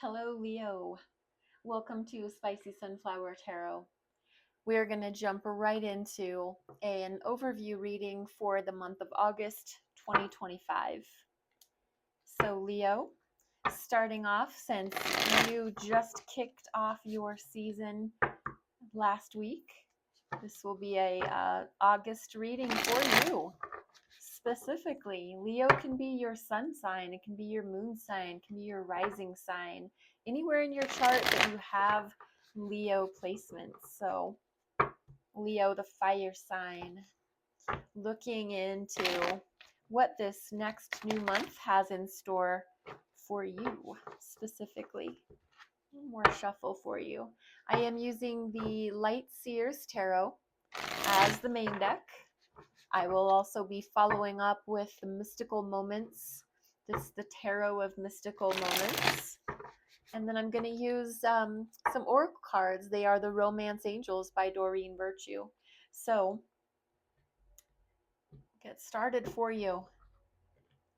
Hello, Leo. Welcome to Spicy Sunflower Tarot. We're going to jump right into an overview reading for the month of August 2025. So, Leo, starting off, since you just kicked off your season last week, this will be a August reading for you. Specifically, Leo can be your sun sign, it can be your moon sign, it can be your rising sign, anywhere in your chart that you have Leo placements. So, Leo, the fire sign, looking into what this next new month has in store for you specifically. One more shuffle for you. I am using the Light Seers Tarot as the main deck. I will also be following up with the Mystical Moments. This is the Tarot of Mystical Moments. And then I'm going to use some Oracle cards. They are the Romance Angels by Doreen Virtue. So, get started for you.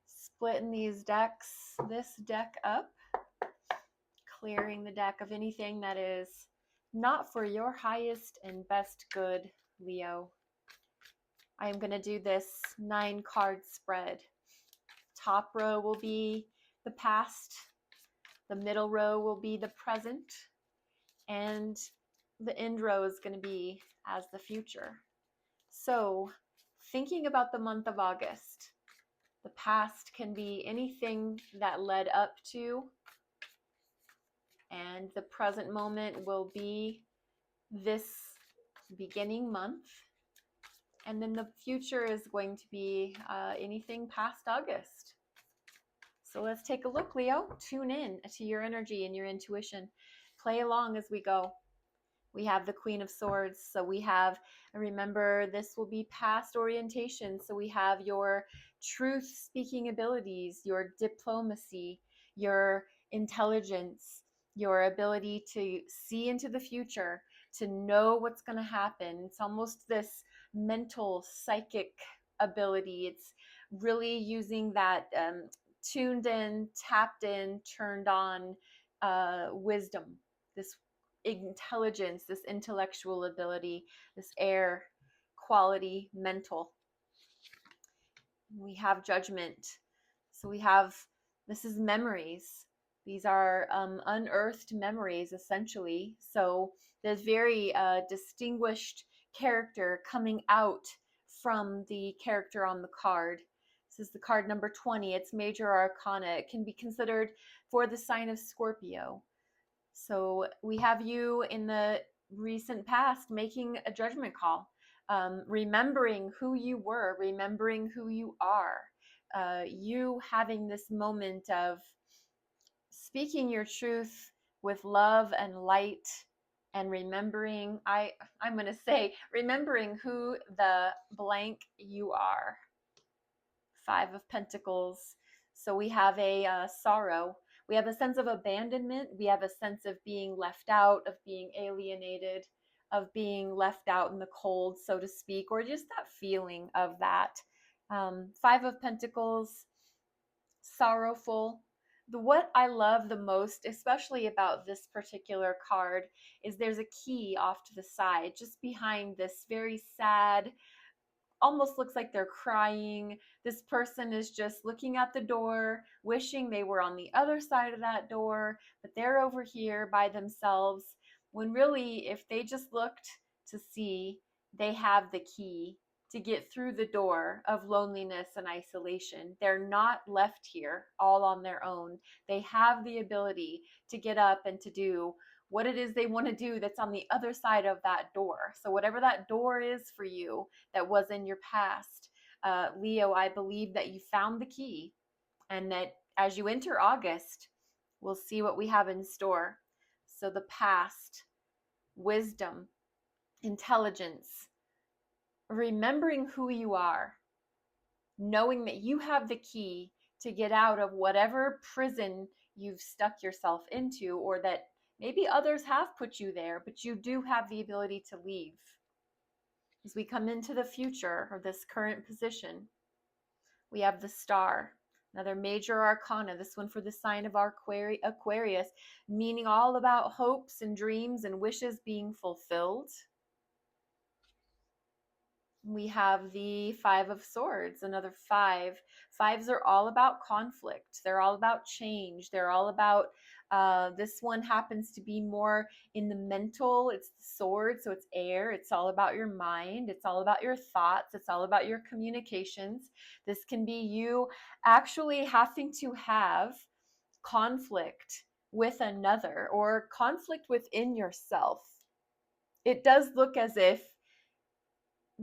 Splitting these decks, this deck up. Clearing the deck of anything that is not for your highest and best good, Leo. I am going to do this 9-card spread. Top row will be the past, the middle row will be the present, and the end row is going to be as the future. So, thinking about the month of August, the past can be anything that led up to, and the present moment will be this beginning month. And then the future is going to be anything past August. So let's take a look, Leo. Tune in to your energy and your intuition. Play along as we go. We have the Queen of Swords. So we have, remember, this will be past orientation. So we have your truth-speaking abilities, your diplomacy, your intelligence, your ability to see into the future, to know what's going to happen. It's almost this mental, psychic ability. It's really using that tuned in, tapped in, turned on wisdom, this intelligence, this intellectual ability, this air quality, mental. We have judgment. So we have, this is memories. These are unearthed memories, essentially. So there's very distinguished character coming out from the character on the card. This is the card number 20. It's Major Arcana. It can be considered for the sign of Scorpio. So we have you in the recent past making a judgment call, remembering who you were, remembering who you are, you having this moment of speaking your truth with love and light, and remembering, I'm going to say, remembering who the blank you are. 5 of Pentacles. So we have a sorrow. We have a sense of abandonment. We have a sense of being left out, of being alienated, of being left out in the cold, so to speak, or just that feeling of that. 5 of Pentacles, sorrowful. What I love the most, especially about this particular card, is there's a key off to the side, just behind this very sad, almost looks like they're crying. This person is just looking at the door, wishing they were on the other side of that door, but they're over here by themselves, when really, if they just looked to see, they have the key to get through the door of loneliness and isolation. They're not left here all on their own. They have the ability to get up and to do what it is they want to do that's on the other side of that door. So whatever that door is for you that was in your past, Leo, I believe that you found the key, and that as you enter August, we'll see what we have in store. So the past, wisdom, intelligence, remembering who you are, knowing that you have the key to get out of whatever prison you've stuck yourself into, or that maybe others have put you there, but you do have the ability to leave. As we come into the future, or this current position, we have the Star. Another major arcana, this one for the sign of Aquarius, meaning all about hopes and dreams and wishes being fulfilled. We have the Five of Swords, another five. Fives are all about conflict. They're all about change. They're all about, this one happens to be more in the mental. It's the sword, so it's air. It's all about your mind. It's all about your thoughts. It's all about your communications. This can be you actually having to have conflict with another or conflict within yourself. It does look as if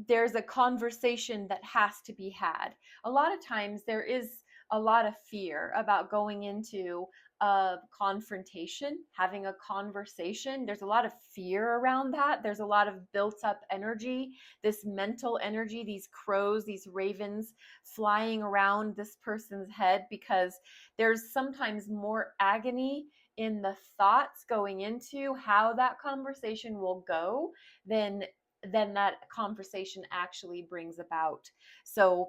there's a conversation that has to be had. A lot of times there is a lot of fear about going into a confrontation, having a conversation. There's a lot of fear around that. There's a lot of built up energy, this mental energy, these crows, these ravens flying around this person's head, because there's sometimes more agony in the thoughts going into how that conversation will go than that conversation actually brings about. So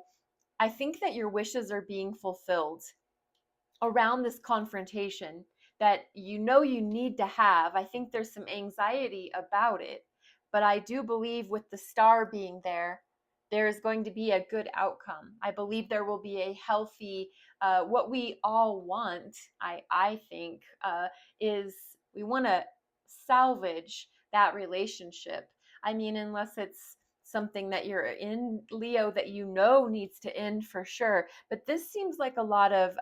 I think that your wishes are being fulfilled around this confrontation that you know you need to have. I think there's some anxiety about it, but I do believe with the star being there, there is going to be a good outcome. I believe there will be a healthy, what we all want, I think, is we want to salvage that relationship. I mean, unless it's something that you're in, Leo, that you know needs to end for sure. But this seems like a lot of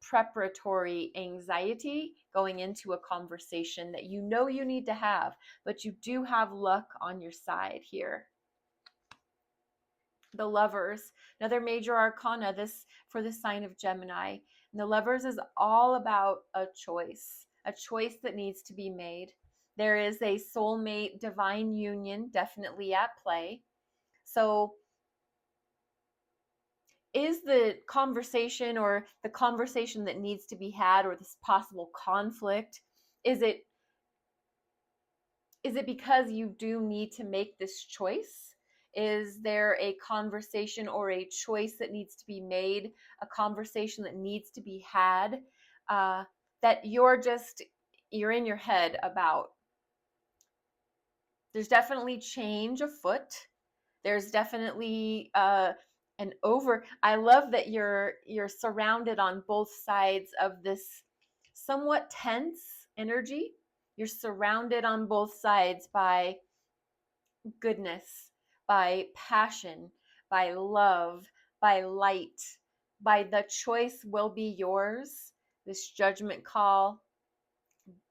preparatory anxiety going into a conversation that you know you need to have, but you do have luck on your side here. The Lovers, another major arcana, this for the sign of Gemini. And the Lovers is all about a choice that needs to be made. There is a soulmate divine union definitely at play. So is the conversation, or the conversation that needs to be had, or this possible conflict, is it because you do need to make this choice? Is there a conversation or a choice that needs to be made, a conversation that needs to be had, that you're in your head about? There's definitely change afoot. There's definitely I love that you're surrounded on both sides of this somewhat tense energy. You're surrounded on both sides by goodness, by passion, by love, by light, by the choice will be yours. This judgment call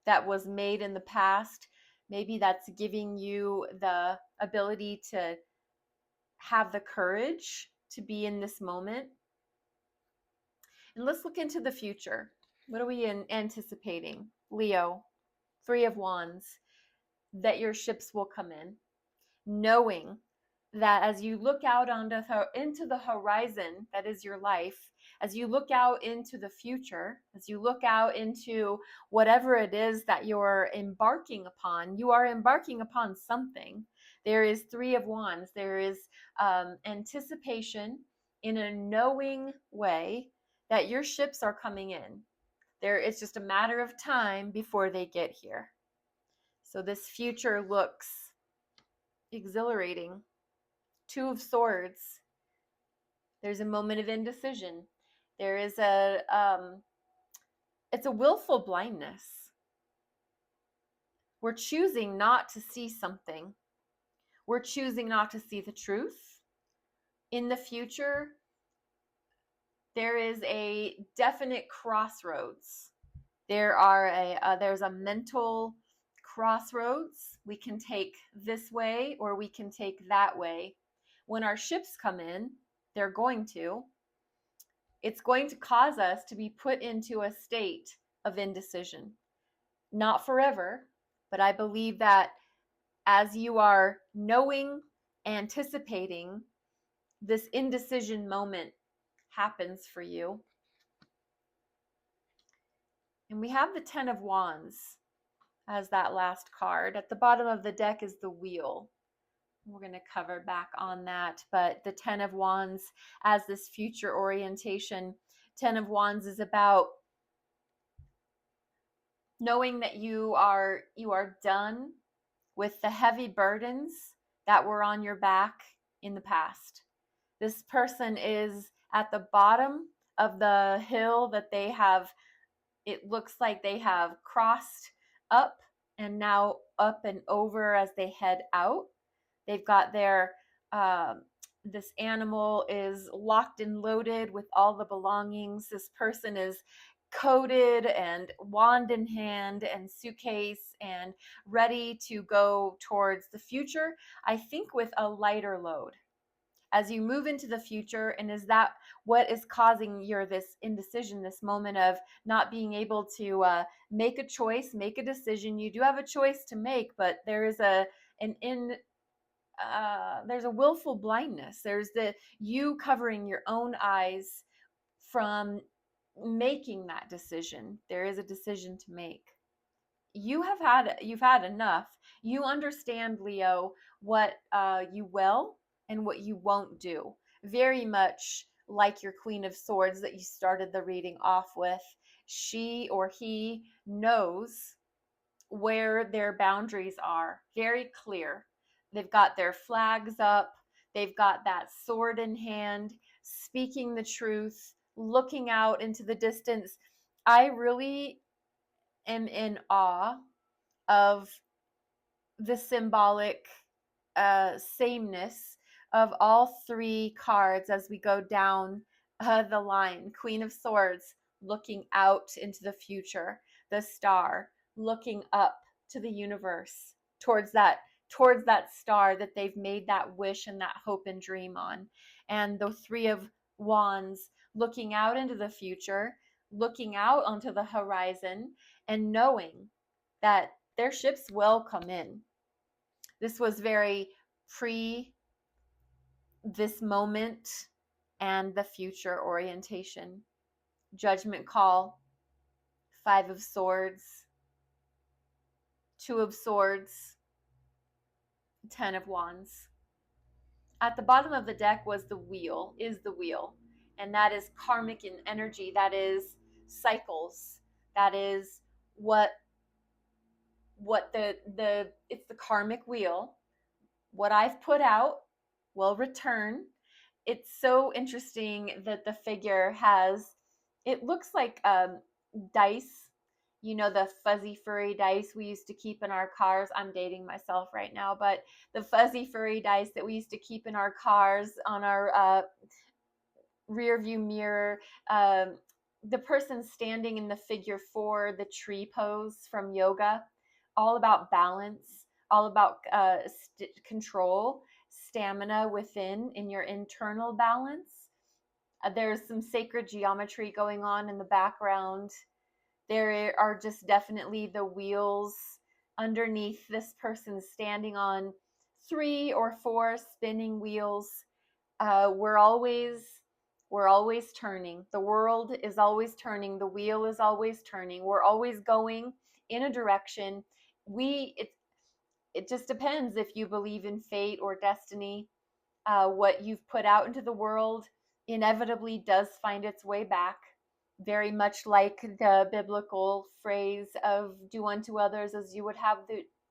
that was made in the past, maybe that's giving you the ability to have the courage to be in this moment. And let's look into the future. What are we anticipating? Leo, Three of Wands, that your ships will come in, knowing that as you look out into the horizon that is your life, as you look out into the future, as you look out into whatever it is that you're embarking upon, you are embarking upon something. There is Three of Wands. There is anticipation in a knowing way that your ships are coming in. It's just a matter of time before they get here. So this future looks exhilarating. Two of Swords. There's a moment of indecision. There is it's a willful blindness. We're choosing not to see something. We're choosing not to see the truth. In the future, there is a definite crossroads. There's a mental crossroads. We can take this way or we can take that way. When our ships come in, it's going to cause us to be put into a state of indecision. Not forever, but I believe that as you are knowing, anticipating, this indecision moment happens for you. And we have the Ten of Wands as that last card. At the bottom of the deck is the Wheel. We're going to cover back on that, but the Ten of Wands as this future orientation, Ten of Wands is about knowing that you are done with the heavy burdens that were on your back in the past. This person is at the bottom of the hill that they have, it looks like they have crossed up and now up and over as they head out. They've got their, this animal is locked and loaded with all the belongings. This person is coated and wand in hand and suitcase and ready to go towards the future, I think with a lighter load. As you move into the future, and is that what is causing your this indecision, this moment of not being able to make a choice, make a decision? You do have a choice to make, but there is there's a willful blindness. There's the you covering your own eyes from making that decision. There is a decision to make. You've had enough. You understand, Leo, what you will and what you won't do. Very much like your Queen of Swords that you started the reading off with. She or he knows where their boundaries are. Very clear. They've got their flags up. They've got that sword in hand, speaking the truth, looking out into the distance. I really am in awe of the symbolic sameness of all three cards as we go down the line. Queen of Swords looking out into the future, the Star looking up to the universe towards that star that they've made that wish and that hope and dream on, and the Three of Wands looking out into the future, looking out onto the horizon and knowing that their ships will come in. This was very pre this moment and the future orientation. Judgment call, Five of Swords, Two of Swords, Ten of Wands. At the bottom of the deck was the wheel, and that is karmic in energy. That is cycles. That is what the it's the karmic wheel. What I've put out will return. It's so interesting that the figure has, it looks like dice, you know, the fuzzy furry dice we used to keep in our cars. I'm dating myself right now, but the fuzzy furry dice that we used to keep in our cars on our rear view mirror. The person standing in the figure 4, the tree pose from yoga, all about balance, all about control, stamina within, in your internal balance. There's some sacred geometry going on in the background. There are just definitely the wheels underneath this person standing on 3 or 4 spinning wheels. We're always turning. The world is always turning. The wheel is always turning. We're always going in a direction. It just depends if you believe in fate or destiny. What you've put out into the world inevitably does find its way back. Very much like the biblical phrase of do unto others as you would have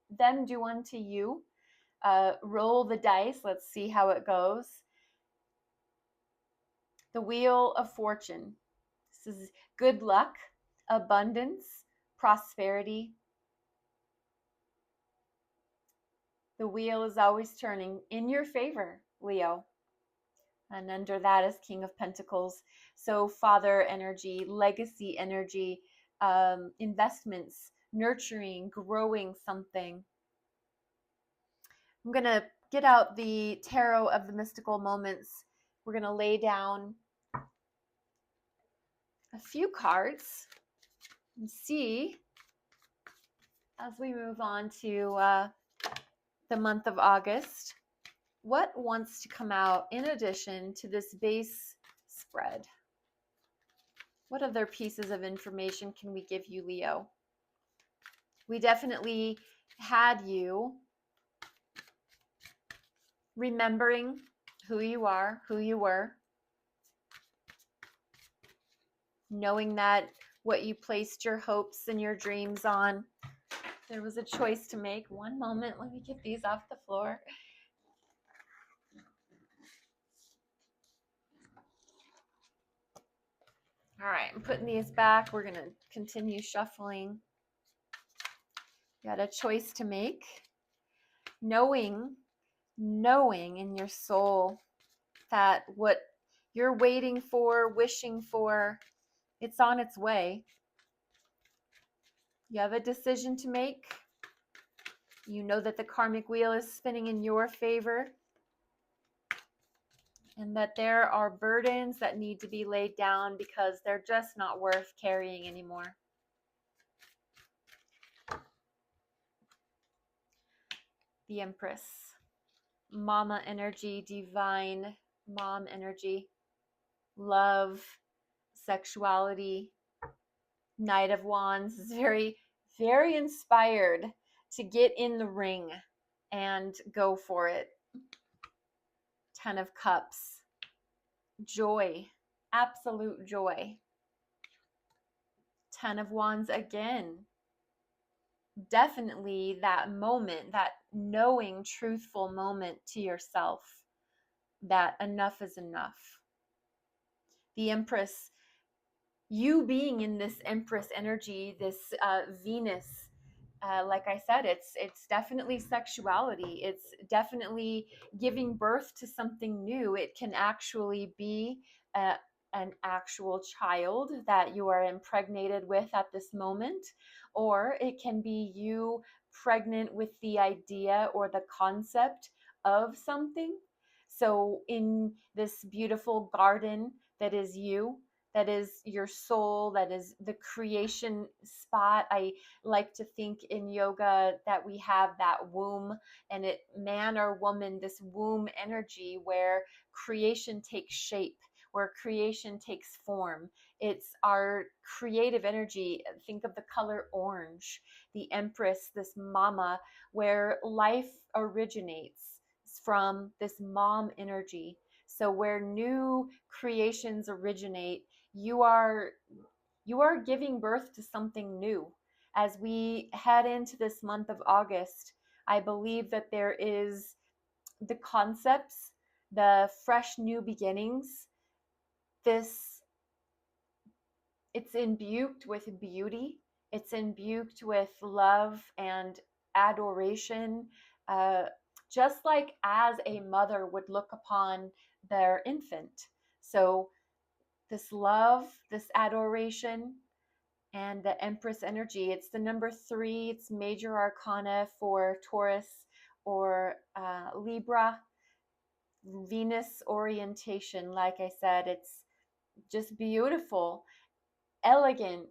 them do unto you. Roll the dice. Let's see how it goes. The Wheel of Fortune. This is good luck, abundance, prosperity. The wheel is always turning in your favor, Leo. And under that is King of Pentacles. So father energy, legacy energy, investments, nurturing, growing something. I'm going to get out the Tarot of the Mystical Moments. We're going to lay down a few cards and see, as we move on to the month of August, what wants to come out in addition to this base spread? What other pieces of information can we give you, Leo? We definitely had you remembering who you are, who you were. knowing that what you placed your hopes and your dreams on, there was a choice to make. One moment, let me get these off the floor. All right, I'm putting these back. We're going to continue shuffling. You had a choice to make. Knowing in your soul that what you're waiting for, wishing for, it's on its way. You have a decision to make. You know that the karmic wheel is spinning in your favor, and that there are burdens that need to be laid down because they're just not worth carrying anymore. The Empress, mama energy, divine mom energy, love, sexuality. Knight of Wands is very, very inspired to get in the ring and go for it. Ten of Cups, joy, absolute joy. Ten of Wands again. Definitely that moment, that knowing, truthful moment to yourself that enough is enough. The Empress, you being in this Empress energy, this Venus, like I said, it's definitely sexuality. It's definitely giving birth to something new. It can actually be an actual child that you are impregnated with at this moment, or it can be you pregnant with the idea or the concept of something. So in this beautiful garden that is you, that is your soul, that is the creation spot. I like to think in yoga that we have that womb, and it, man or woman, this womb energy where creation takes shape, where creation takes form. It's our creative energy. Think of the color orange, the Empress, this mama, where life originates from this mom energy. So where new creations originate, you are giving birth to something new. As we head into this month of August, I believe that there is the concepts, the fresh new beginnings. This, it's imbued with beauty. It's imbued with love and adoration, just like as a mother would look upon their infant. So this love, this adoration, and the Empress energy. It's the number 3. It's major arcana for Taurus or Libra. Venus orientation, like I said, it's just beautiful, elegant.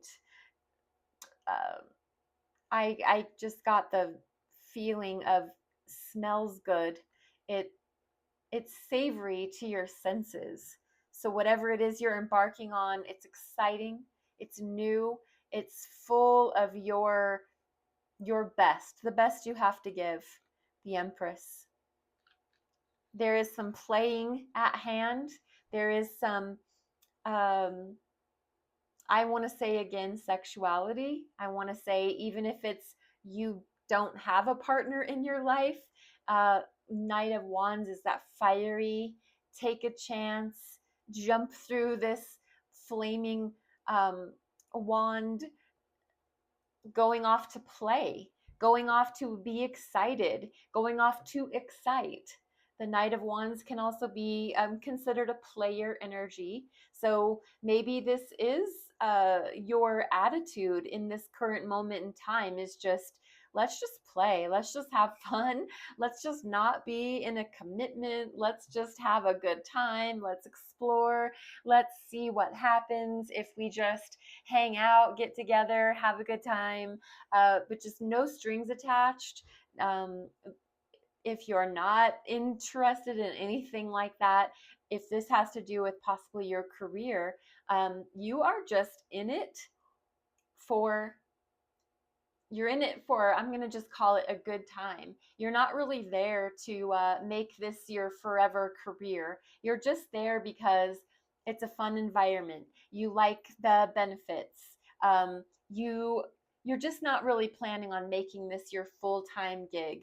Uh, I just got the feeling of smells good. It it's savory to your senses. So whatever it is you're embarking on, it's exciting, it's new, it's full of your best, the best you have to give. The Empress. There is some playing at hand. There is some I want to say again, sexuality. I want to say, even if it's you don't have a partner in your life, Knight of Wands is that fiery, take a chance, jump through this flaming wand, going off to play, going off to be excited, going off to excite. The Knight of Wands can also be considered a player energy. So maybe this is your attitude in this current moment in time is just, let's just play. Let's just have fun. Let's just not be in a commitment. Let's just have a good time. Let's explore. Let's see what happens if we just hang out, get together, have a good time, but just no strings attached. If you're not interested in anything like that, if this has to do with possibly your career, you are just in it for I'm going to just call it a good time. You're not really there to make this your forever career. You're just there because It's a fun environment. You like the benefits. Um, you you're just not really planning on making this your full-time gig.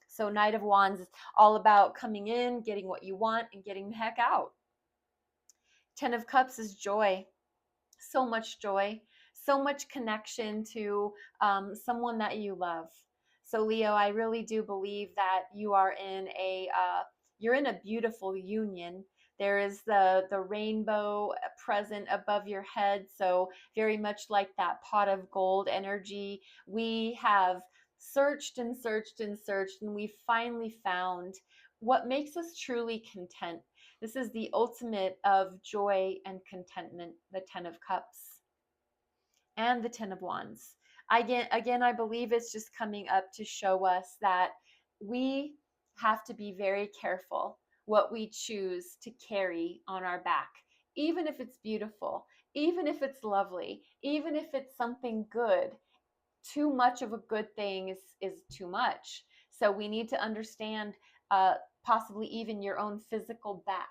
So Knight of Wands is all about coming in, getting what you want, and getting the heck out. Ten of Cups is joy. So much joy, so much connection to someone that you love. So Leo, I really do believe that you are in a you're in a beautiful union. There is the rainbow present above your head, so very much like that pot of gold energy. We have searched and searched and searched, and we finally found what makes us truly content. This is the ultimate of joy and contentment, the Ten of Cups and the Ten of Wands. Again, I believe it's just coming up to show us that we have to be very careful what we choose to carry on our back, even if it's beautiful, even if it's lovely, even if it's something good. Too much of a good thing is too much. So we need to understand uh, possibly even your own physical back.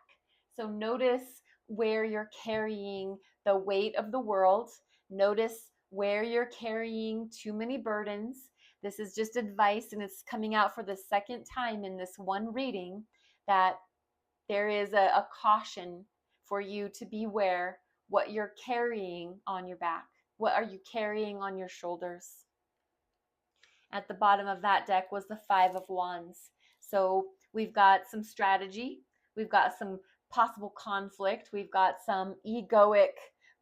So notice where you're carrying the weight of the world. Notice where you're carrying too many burdens. This is just advice, and it's coming out for the second time in this one reading that there is a caution for you to beware what you're carrying on your back. What are you carrying on your shoulders? At the bottom of that deck was the Five of Wands. So we've got some strategy, we've got some possible conflict, we've got some egoic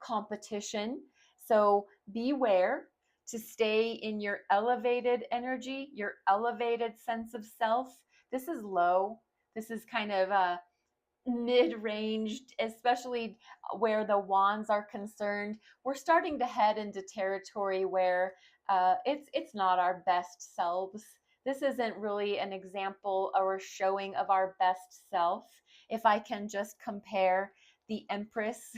competition. So beware to stay in your elevated energy, your elevated sense of self. This is low. This is kind of mid-ranged, especially where the wands are concerned. We're starting to head into territory where it's not our best selves. This isn't really an example or a showing of our best self. If I can just compare the Empress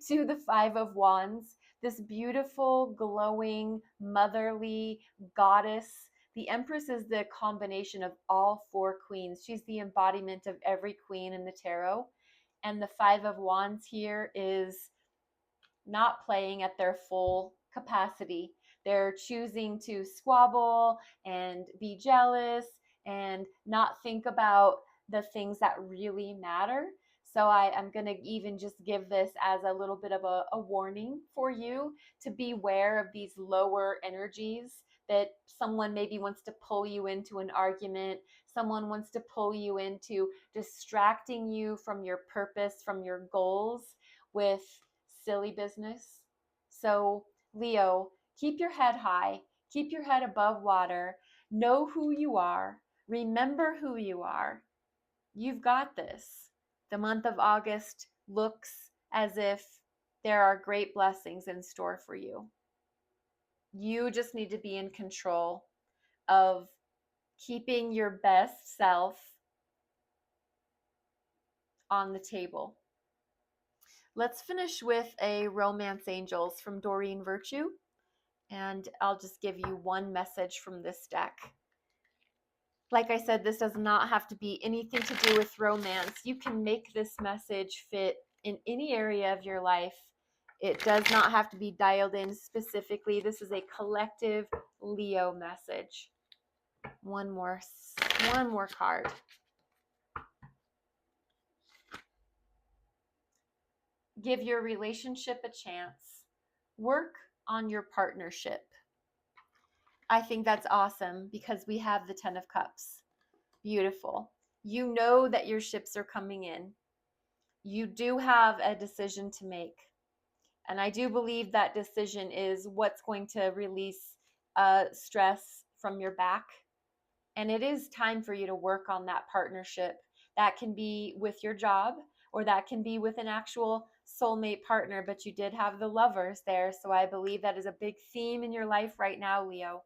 to the Five of Wands, this beautiful, glowing, motherly goddess. The Empress is the combination of all four queens. She's the embodiment of every queen in the tarot. And the Five of Wands here is not playing at their full capacity. They're choosing to squabble and be jealous and not think about the things that really matter. So I'm going to even just give this as a little bit of a warning for you to beware of these lower energies, that someone maybe wants to pull you into an argument. Someone wants to pull you into distracting you from your purpose, from your goals with silly business. So, Leo, keep your head high, keep your head above water, know who you are, remember who you are. You've got this. The month of August looks as if there are great blessings in store for you. You just need to be in control of keeping your best self on the table. Let's finish with a Romance Angels from Doreen Virtue, and I'll just give you one message from this deck. Like I said, this does not have to be anything to do with romance. You can make this message fit in any area of your life. It does not have to be dialed in specifically. This is a collective Leo message. One more card. Give your relationship a chance. Work on your partnership. I think that's awesome because we have the Ten of Cups. Beautiful. You know that your ships are coming in. You do have a decision to make. And I do believe that decision is what's going to release stress from your back. And it is time for you to work on that partnership. That can be with your job, or that can be with an actual soulmate partner, but you did have the Lovers there. So I believe that is a big theme in your life right now, Leo.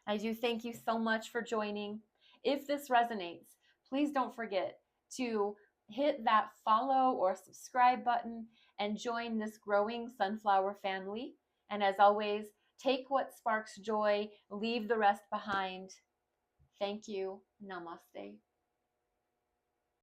I do thank you so much for joining. If this resonates, please don't forget to hit that follow or subscribe button and join this growing sunflower family. And as always, take what sparks joy, leave the rest behind. Thank you. Namaste.